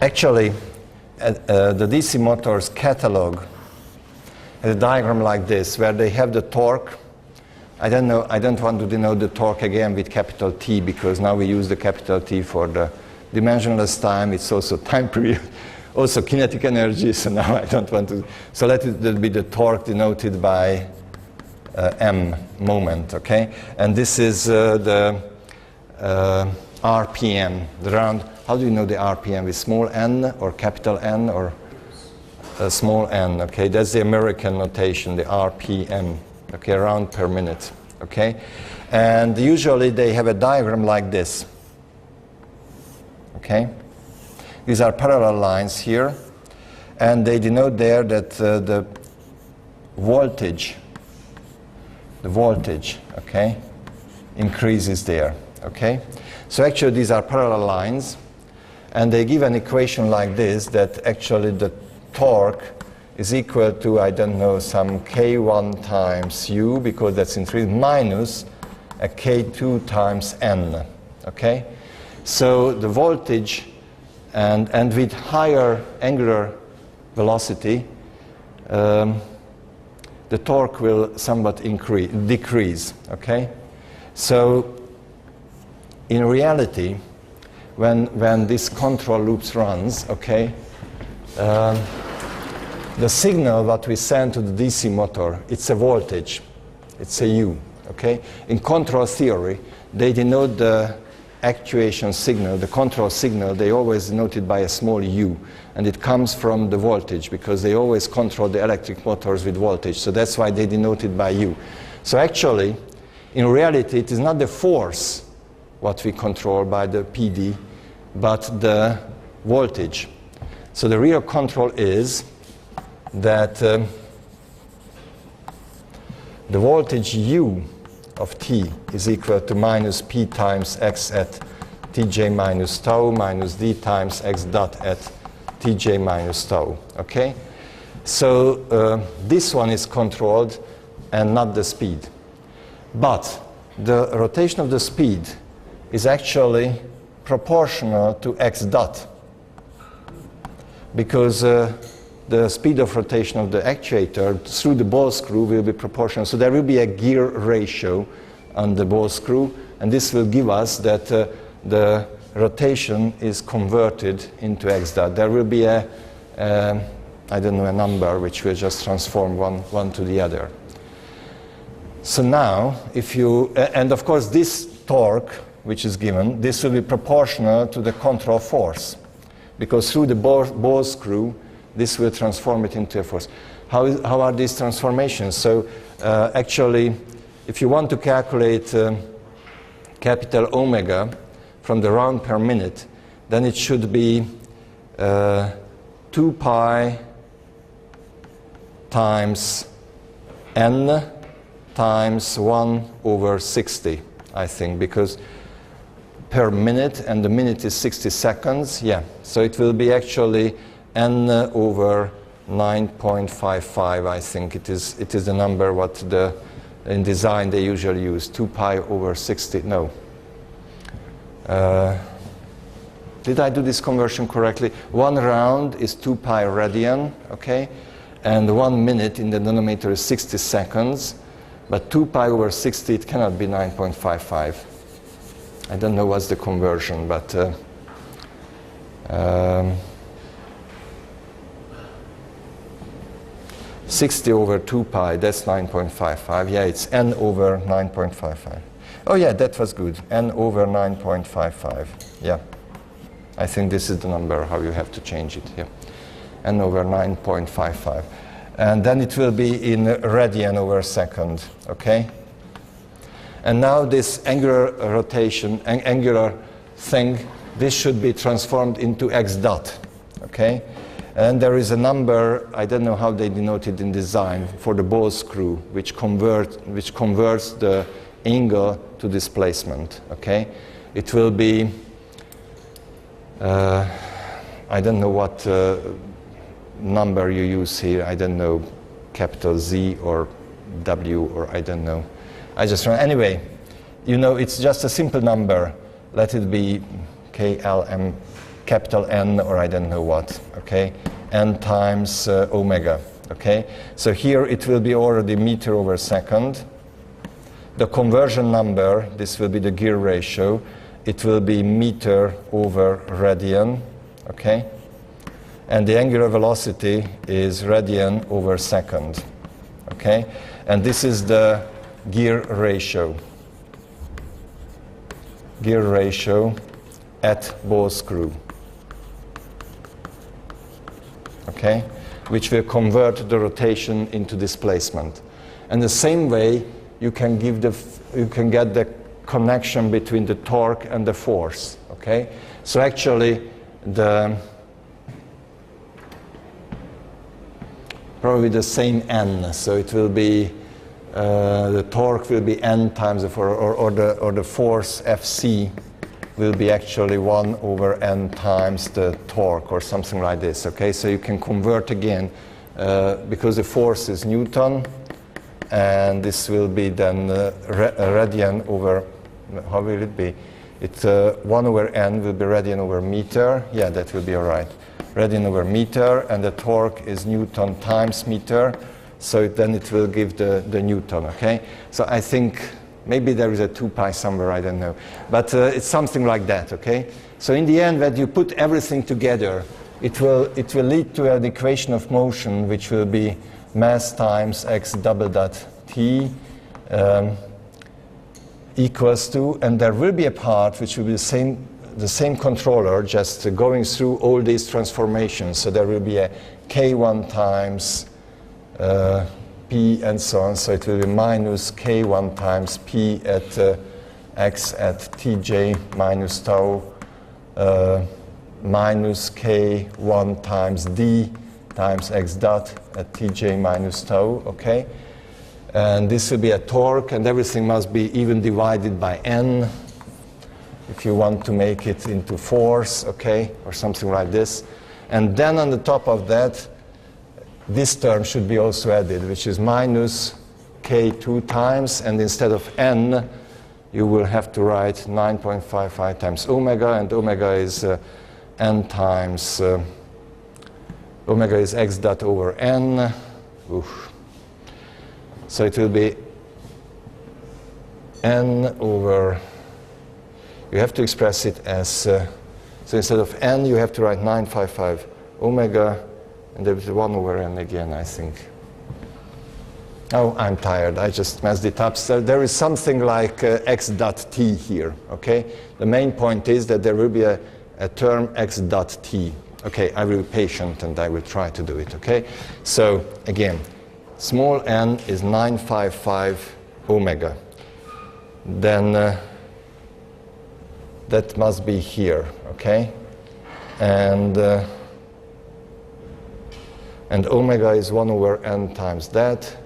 Actually, the DC motors catalog has a diagram like this, where they have the torque. I don't want to denote the torque again with capital T, because now we use the capital T for the dimensionless time. It's also time period, also kinetic energy, so now I don't want to. So let it be the torque denoted by m moment, okay? And this is the RPM, the round. How do you know the RPM? With small n or capital N or small n, okay? That's the American notation, the RPM, okay, round per minute, okay? And usually they have a diagram like this, okay? These are parallel lines here, and they denote there that the voltage, okay, increases there, okay? So actually these are parallel lines, and they give an equation like this, that actually the torque is equal to, I don't know, some K1 times U, because that's increased, minus a K2 times N, okay? So the voltage, and with higher angular velocity, the torque will somewhat decrease, okay? So in reality, when this control loops runs, okay, the signal that we send to the DC motor, it's a voltage, it's a U, okay? In control theory, they denote the actuation signal, the control signal, they always denote it by a small u, and it comes from the voltage, because they always control the electric motors with voltage, so that's why they denote it by u. So actually, in reality, it is not the force what we control by the PD, but the voltage. So the real control is that the voltage u of t is equal to minus p times x at tj minus tau minus d times x dot at tj minus tau, okay? So this one is controlled and not the speed. But the rotation of the speed is actually proportional to x dot, because the speed of rotation of the actuator through the ball screw will be proportional. So there will be a gear ratio on the ball screw, and this will give us that the rotation is converted into x dot. There will be a, I don't know, a number which will just transform one to the other. So now, if you, and of course this torque which is given, this will be proportional to the control force, because through the ball screw, this will transform it into a force. How are these transformations? So actually, if you want to calculate capital omega from the round per minute, then it should be 2 pi times n times 1 over 60, I think, because per minute, and the minute is 60 seconds, yeah. So it will be actually n over 9.55, I think it is the number what in design they usually use, 2 pi over 60, no. Did I do this conversion correctly? 1 round is 2 pi radian, okay? And 1 minute in the denominator is 60 seconds, but 2 pi over 60, it cannot be 9.55. I don't know what's the conversion, but 60 over 2 pi, that's 9.55. Yeah, it's n over 9.55. Oh yeah, that was good. N over 9.55. Yeah. I think this is the number, how you have to change it here. N over 9.55. And then it will be in radian over second, okay? And now this angular rotation, angular thing, this should be transformed into x dot, okay? And there is a number, I don't know how they denote it in design, for the ball screw, which converts the angle to displacement, okay? It will be, I don't know what number you use here, I don't know, capital Z or W, or I don't know. I just run, anyway, you know, it's just a simple number. Let it be KLM, capital N, or I don't know what, okay? N times omega, okay? So here it will be already meter over second. The conversion number, this will be the gear ratio, it will be meter over radian, okay? And the angular velocity is radian over second, okay? And this is the gear ratio at ball screw, okay, which will convert the rotation into displacement. And the same way you can get the connection between the torque and the force. Okay, so actually probably the same n. So it will be the torque will be n times the or the force Fc will be actually 1 over n times the torque or something like this. Okay, so you can convert again because the force is Newton, and this will be then radian over, how will it be? It's 1 over n will be radian over meter. Yeah, that will be all right. Radian over meter, and the torque is Newton times meter. So then it will give the Newton. Okay. So I think maybe there is a 2 pi somewhere, I don't know. But it's something like that, okay? So in the end, when you put everything together, it will lead to an equation of motion, which will be mass times x double dot t equals to, and there will be a part which will be the same controller, just going through all these transformations. So there will be a k1 times p and so on, so it will be minus k1 times p at x at tj minus tau minus k1 times d times x dot at tj minus tau, okay? And this will be a torque, and everything must be even divided by n if you want to make it into force, okay, or something like this. And then on the top of that, this term should be also added, which is minus k2 times, and instead of n, you will have to write 9.55 times omega, and omega is n times, omega is x dot over n. Oof. So it will be n over, you have to express it as, so instead of n, you have to write 955 omega, and there is 1 over n again, I think. Oh, I'm tired. I just messed it up. So there is something like x dot t here, okay? The main point is that there will be a term x dot t. Okay, I will be patient and I will try to do it, okay? So, again, small n is 955 omega. Then that must be here, okay? And omega is 1 over n times that.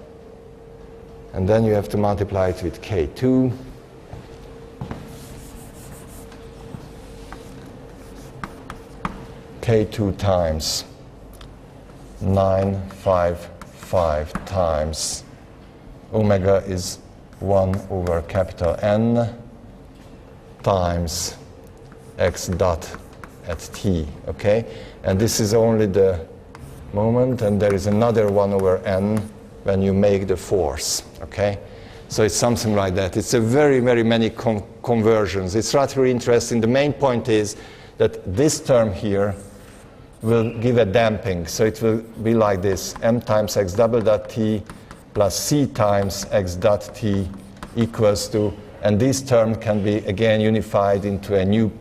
And then you have to multiply it with k2. K2 times 955 times omega is 1 over capital N times x dot at t, okay? And this is only the moment, and there is another 1 over n when you make the force, okay? So it's something like that. It's a very, very many conversions. It's rather interesting. The main point is that this term here will give a damping. So it will be like this, m times x double dot t plus c times x dot t equals to, and this term can be again unified into a new,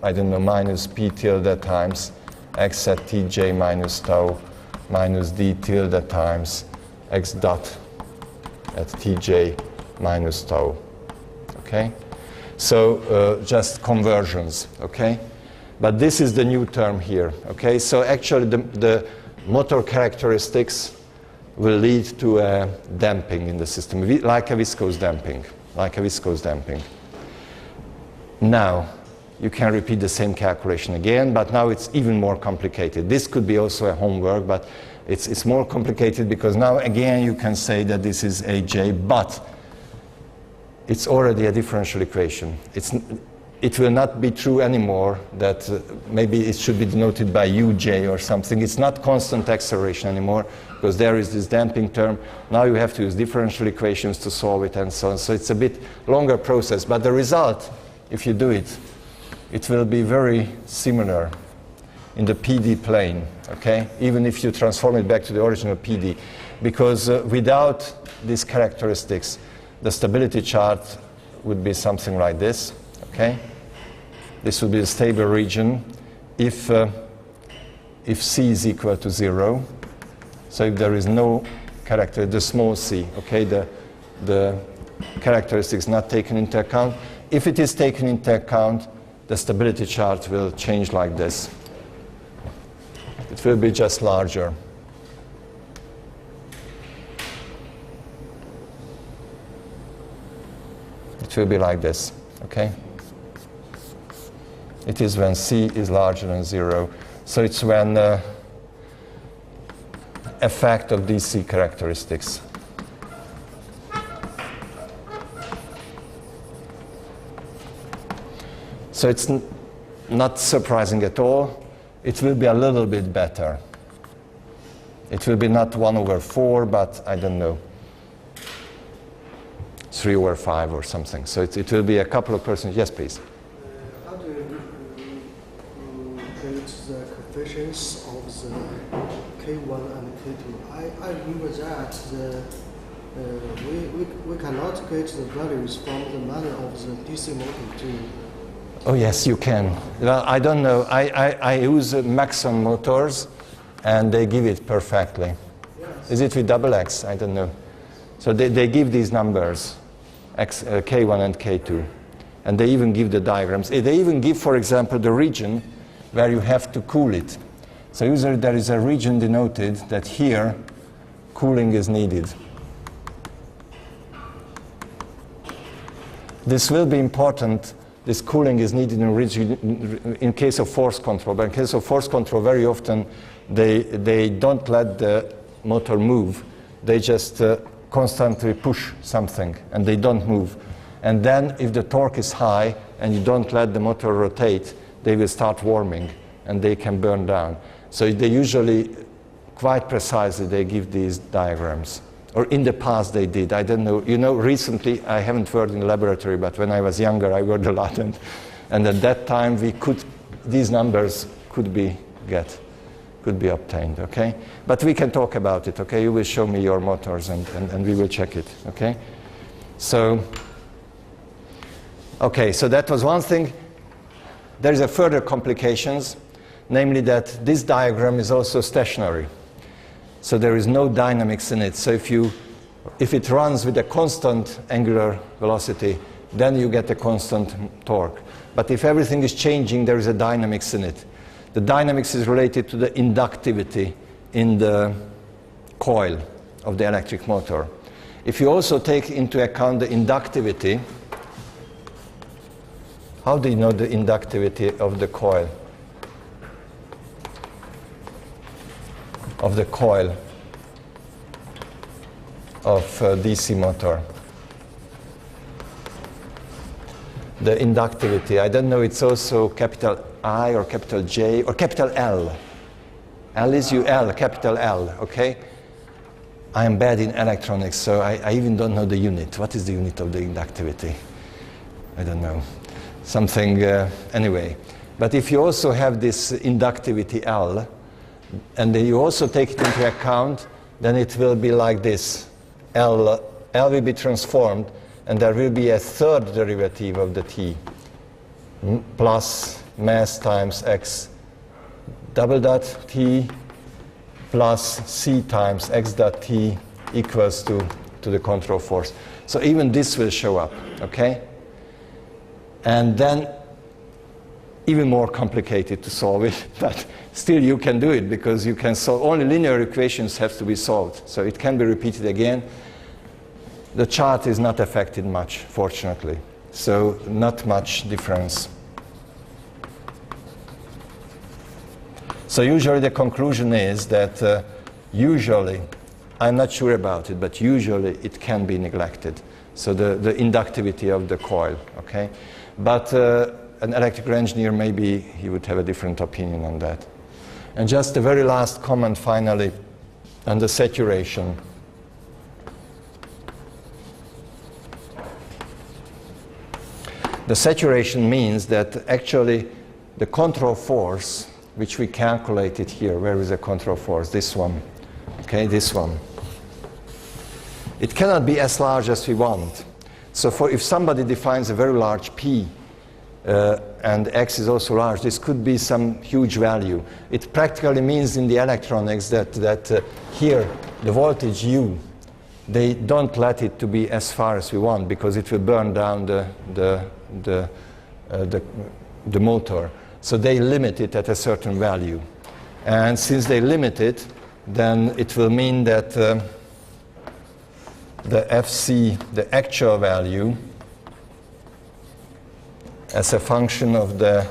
I don't know, minus p tilde times x at tj minus tau minus d tilde times x dot at tj minus tau, okay? So just conversions, okay? But this is the new term here, okay? So actually the motor characteristics will lead to a damping in the system, like a viscous damping, Now, you can repeat the same calculation again, but now it's even more complicated. This could be also a homework, but it's more complicated because now again you can say that this is AJ, but it's already a differential equation. It will not be true anymore that maybe it should be denoted by UJ or something. It's not constant acceleration anymore because there is this damping term. Now you have to use differential equations to solve it and so on. So it's a bit longer process, but the result, if you do it, it will be very similar in the PD plane, okay? Even if you transform it back to the original PD, because without these characteristics, the stability chart would be something like this, okay? This would be the stable region if C is equal to 0. So if there is no character, the small c, okay, the characteristics not taken into account. If it is taken into account, the stability chart will change like this. It will be just larger. It will be like this, okay? It is when C is larger than 0. So it's when effect of DC characteristics. So it's not surprising at all. It will be a little bit better. It will be not 1/4, but I don't know, 3/5 or something. So it will be a couple of percent. Yes, please. How do you get the coefficients of the K1 and K2? I remember that we cannot get the values from the manual of the DC motor to. Oh yes, you can. Well, I don't know. I use Maxon motors, and they give it perfectly. Yes. Is it with double X? I don't know. So they give these numbers, K1 and K2, and they even give the diagrams. They even give, for example, the region where you have to cool it. So usually there is a region denoted that here cooling is needed. This will be important. This cooling is needed in case of force control. But in case of force control, very often they don't let the motor move. They just constantly push something, and they don't move. And then if the torque is high and you don't let the motor rotate, they will start warming, and they can burn down. So they usually, quite precisely, they give these diagrams. Or in the past they did, I don't know. You know, recently, I haven't worked in the laboratory, but when I was younger, I worked a lot. And at that time, these numbers could be obtained, okay? But we can talk about it, okay? You will show me your motors, and we will check it, okay? So that was one thing. There is a further complications, namely that this diagram is also stationary. So there is no dynamics in it. So if it runs with a constant angular velocity, then you get a constant torque. But if everything is changing, there is a dynamics in it. The dynamics is related to the inductivity in the coil of the electric motor. If you also take into account the inductivity, how do you know the inductivity of the coil? Of the coil of DC motor. The inductivity, I don't know, it's also capital I or capital J or capital L. L is UL, capital L, okay? I am bad in electronics, so I even don't know the unit. What is the unit of the inductivity? I don't know. Something, anyway. But if you also have this inductivity L, and then you also take it into account, then it will be like this. L will be transformed, and there will be a third derivative of the T, plus mass times X double dot T plus C times X dot T equals to the control force. So even this will show up, okay? And then even more complicated to solve it, but still you can do it because you can solve, only linear equations have to be solved. So it can be repeated again. The chart is not affected much, fortunately. So not much difference. So usually the conclusion is that usually, I'm not sure about it, but usually it can be neglected. So the inductivity of the coil, okay? But an electrical engineer, maybe he would have a different opinion on that. And just the very last comment finally on the saturation. The saturation means that actually the control force, which we calculated here, where is the control force? This one, okay, this one. It cannot be as large as we want. So if somebody defines a very large P, and X is also large, this could be some huge value. It practically means in the electronics that here the voltage U they don't let it to be as far as we want because it will burn down the motor. So they limit it at a certain value. And since they limit it, then it will mean that the FC, the actual value, as a function of the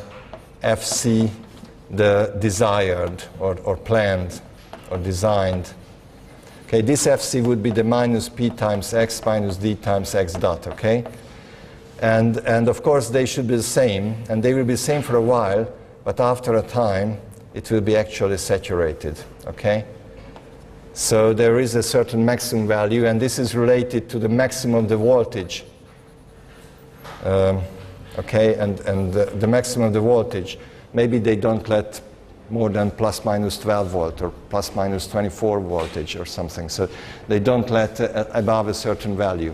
FC, the desired or planned or designed. Okay, this FC would be the minus P times X minus D times X dot, okay? And of course they should be the same, and they will be the same for a while, but after a time it will be actually saturated, okay? So there is a certain maximum value, and this is related to the maximum of the voltage. Okay, and the maximum of the voltage, maybe they don't let more than plus minus 12 volt or plus minus 24 voltage or something. So they don't let above a certain value.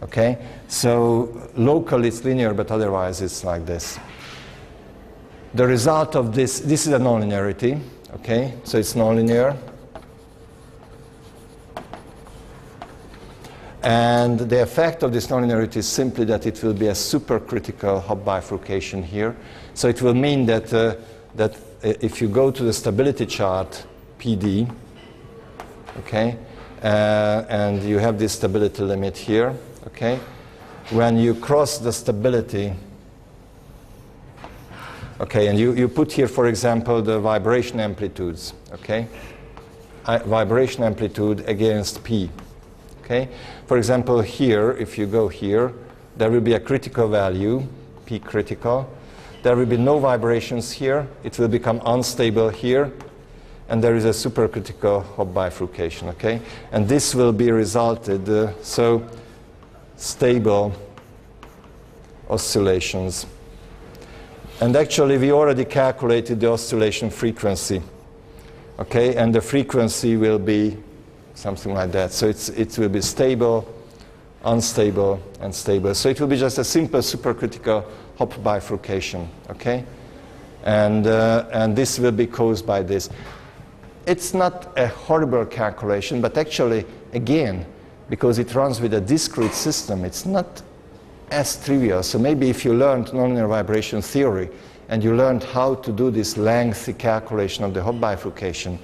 Okay, so locally it's linear, but otherwise it's like this. The result of this is a nonlinearity. Okay, so it's nonlinear. And the effect of this nonlinearity is simply that it will be a supercritical Hopf bifurcation here. So it will mean that, that if you go to the stability chart, PD, okay, and you have this stability limit here, okay, when you cross the stability, okay, and you put here, for example, the vibration amplitudes, okay, vibration amplitude against P. Okay. For example, here, if you go here, there will be a critical value, P critical. There will be no vibrations here. It will become unstable here. And there is a supercritical Hopf bifurcation. Okay? And this will be resulted, so stable oscillations. And actually, we already calculated the oscillation frequency. Okay? And the frequency will be something like that. So it will be stable, unstable, and stable. So it will be just a simple supercritical Hopf bifurcation, okay? And this will be caused by this. It's not a horrible calculation, but actually, again, because it runs with a discrete system, it's not as trivial. So maybe if you learned nonlinear vibration theory and you learned how to do this lengthy calculation of the Hopf bifurcation,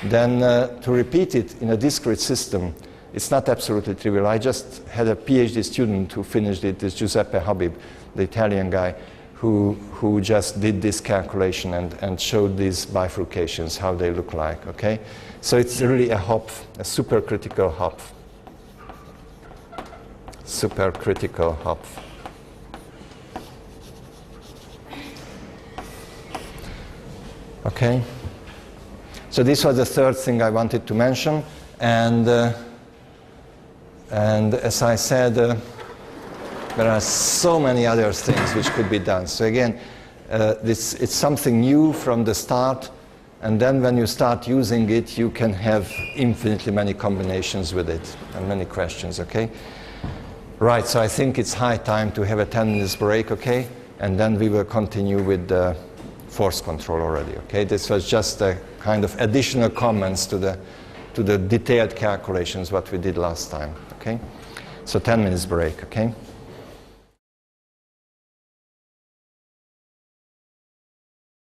then to repeat it in a discrete system, it's not absolutely trivial. I just had a PhD student who finished it, this Giuseppe Habib, the Italian guy, who just did this calculation and showed these bifurcations, how they look like, okay? So it's really a Hopf, a supercritical Hopf. Supercritical Hopf. Okay? So this was the third thing I wanted to mention, and as I said, there are so many other things which could be done. So again, it's something new from the start, and then when you start using it, you can have infinitely many combinations with it and many questions. Okay, right. So I think it's high time to have a 10-minute break. Okay, and then we will continue with the force control already. Okay, this was just a kind of additional comments to the detailed calculations what we did last time. Okay, so 10 minutes break. Okay.